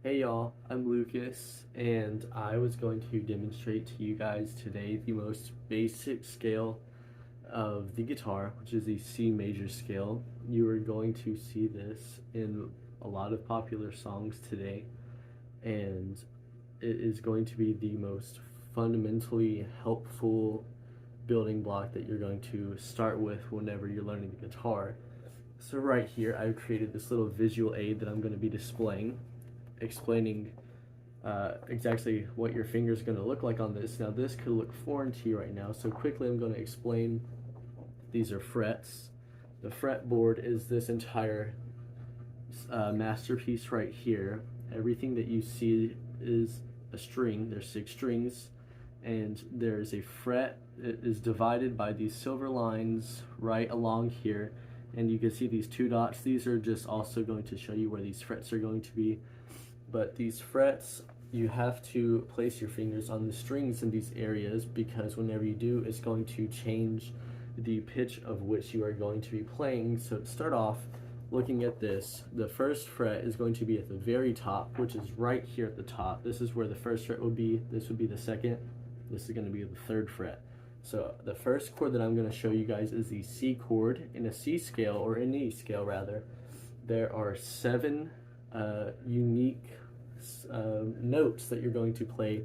Hey y'all, I'm Lucas, and I was going to demonstrate to you guys today the most basic scale of the guitar, which is the C major scale. You are going to see this in a lot of popular songs today, and it is going to be the most fundamentally helpful building block that you're going to start with whenever you're learning the guitar. So right here, I've created this little visual aid that I'm going to be displaying, explaining exactly what your finger is going to look like on this. Now this could look foreign to you right now, so quickly I'm going to explain. These are frets. The fretboard is this entire masterpiece right here. Everything that you see is a string. There's 6 strings, and there's a fret. It is divided by these silver lines right along here, and you can see these 2 dots. These are just also going to show you where these frets are going to be. But these frets, you have to place your fingers on the strings in these areas, because whenever you do, it's going to change the pitch of which you are going to be playing. So to start off, looking at this, the first fret is going to be at the very top, which is right here at the top. This is where the first fret would be. This would be the second. This is going to be the third fret. So the first chord that I'm going to show you guys is the C chord. In a C scale, or in E scale rather, there are 7 unique notes that you're going to play,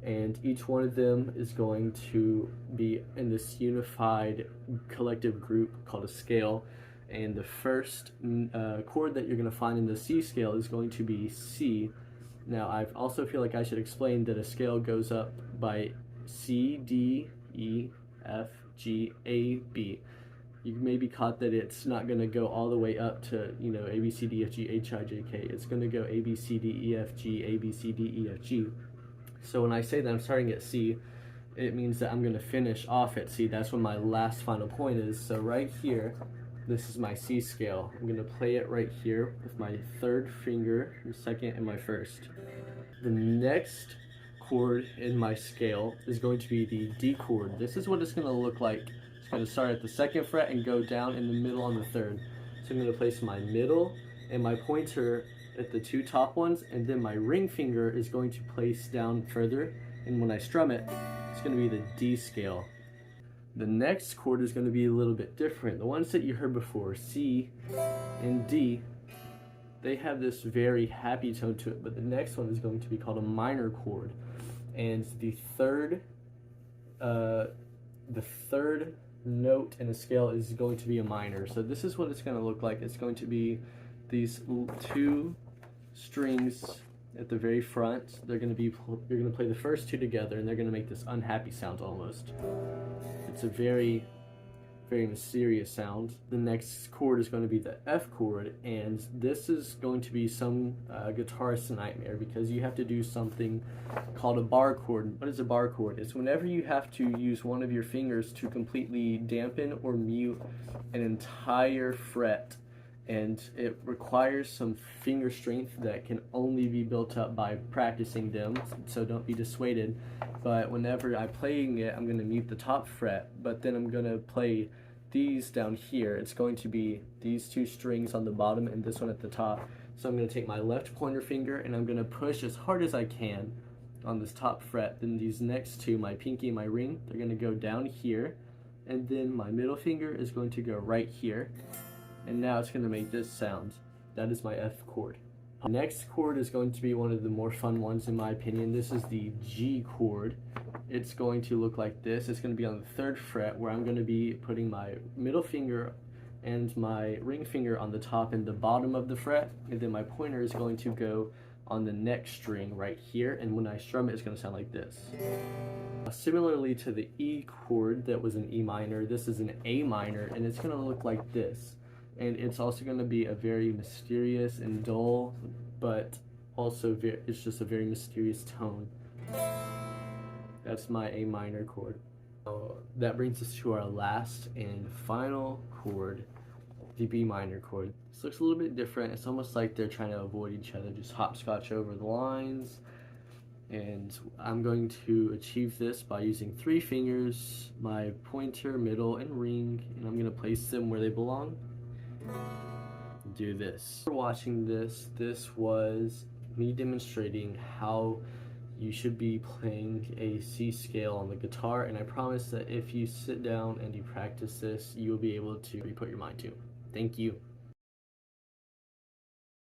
and each one of them is going to be in this unified collective group called a scale. And the first chord that you're going to find in the C scale is going to be C. Now I also feel like I should explain that a scale goes up by C, D, E, F, G, A, B. You may be caught that it's not going to go all the way up to, A, B, C, D, F, G, H, I, J, K. It's going to go A, B, C, D, E, F, G, A, B, C, D, E, F, G. So when I say that I'm starting at C, it means that I'm going to finish off at C. That's what my last final point is. So right here, this is my C scale. I'm going to play it right here with my third finger, the second, and my first. The next chord in my scale is going to be the D chord. This is what it's going to look like. It's going to start at the second fret and go down in the middle on the third. So I'm going to place my middle and my pointer at the 2 top ones, and then my ring finger is going to place down further, and when I strum it, it's going to be the D scale. The next chord is going to be a little bit different. The ones that you heard before, C and D, they have this very happy tone to it, but the next one is going to be called a minor chord. And the third note in a scale is going to be a minor. So this is what it's going to look like. It's going to be these 2 strings at the very front. You're going to play the first 2 together, and they're going to make this unhappy sound almost. It's a very mysterious sound. The next chord is going to be the F chord, and this is going to be some guitarist's nightmare, because you have to do something called a bar chord. What is a bar chord? It's whenever you have to use one of your fingers to completely dampen or mute an entire fret, and it requires some finger strength that can only be built up by practicing them, so don't be dissuaded. But whenever I'm playing it, I'm going to mute the top fret, but then I'm going to play these down here. It's going to be these 2 strings on the bottom and this one at the top. So I'm going to take my left pointer finger and I'm going to push as hard as I can on this top fret. Then these next 2, my pinky and my ring, they're going to go down here, and then my middle finger is going to go right here, and now it's going to make this sound. That is my F chord. The next chord is going to be one of the more fun ones in my opinion. This is the G chord. It's going to look like this. It's going to be on the 3rd fret, where I'm going to be putting my middle finger and my ring finger on the top and the bottom of the fret, and then my pointer is going to go on the next string right here, and when I strum it, it's going to sound like this. Similarly to the E chord that was an E minor, this is an A minor, and it's going to look like this. And it's also going to be a very mysterious and dull, but also it's just a very mysterious tone. That's my A minor chord. So that brings us to our last and final chord, the B minor chord. This looks a little bit different. It's almost like they're trying to avoid each other, just hopscotch over the lines. And I'm going to achieve this by using 3 fingers, my pointer, middle, and ring, and I'm going to place them where they belong. Do this. For watching this, this was me demonstrating how you should be playing a C scale on the guitar, and I promise that if you sit down and you practice this, you will be able to put your mind to. Thank you.